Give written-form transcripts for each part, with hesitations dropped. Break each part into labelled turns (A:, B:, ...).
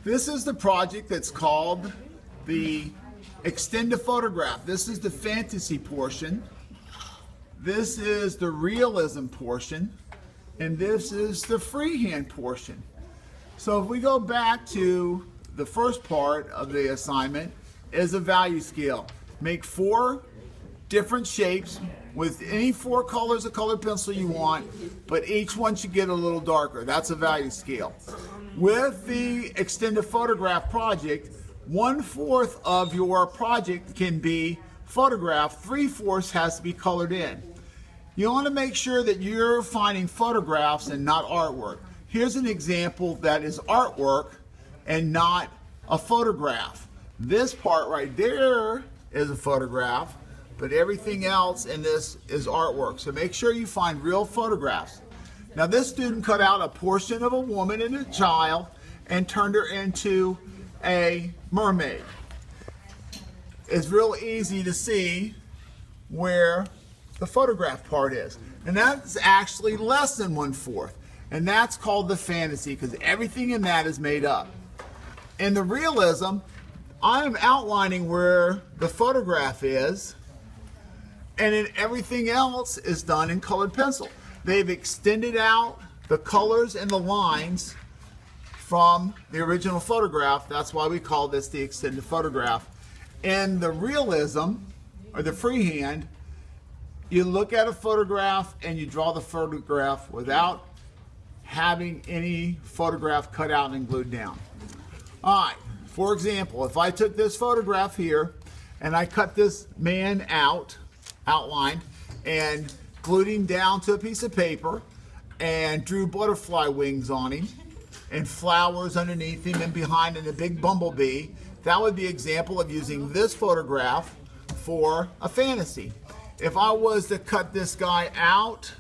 A: This is the project that's called the Extend a Photograph. This is the fantasy portion. This is the realism portion. And this is the freehand portion. So if we go back to the first part of the assignment is a value scale. Make 4 different shapes with any 4 colors of colored pencil you want, but each one should get a little darker. That's a value scale. With the Extend a Photograph project, 1/4 of your project can be photographed, 3/4 has to be colored in. You want to make sure that you're finding photographs and not artwork. Here's an example that is artwork and not a photograph. This part right there is a photograph, but everything else in this is artwork. So make sure you find real photographs. Now this student cut out a portion of a woman and a child and turned her into a mermaid. It's real easy to see where the photograph part is. And that's actually less than 1/4. And that's called the fantasy because everything in that is made up. In the realism, I'm outlining where the photograph is, and then everything else is done in colored pencil. They've extended out the colors and the lines from the original photograph. That's why we call this the extended photograph. In the realism, or the freehand, you look at a photograph and you draw the photograph without having any photograph cut out and glued down. All right, for example, if I took this photograph here and I cut this man out, outlined, and glued him down to a piece of paper and drew butterfly wings on him and flowers underneath him and behind and a big bumblebee, that would be an example of using this photograph for a fantasy. If I was to cut this guy out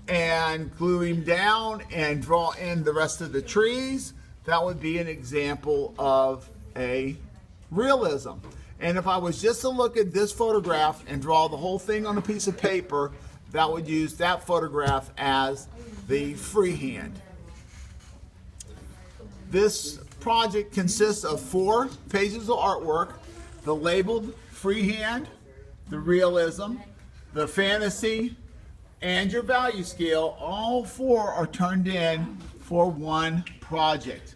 A: and glue him down and draw in the rest of the trees, that would be an example of a realism. And if I was just to look at this photograph and draw the whole thing on a piece of paper, that would use that photograph as the freehand. This project consists of 4 pages of artwork, the labeled freehand, the realism, the fantasy, and your value scale. All 4 are turned in for one project.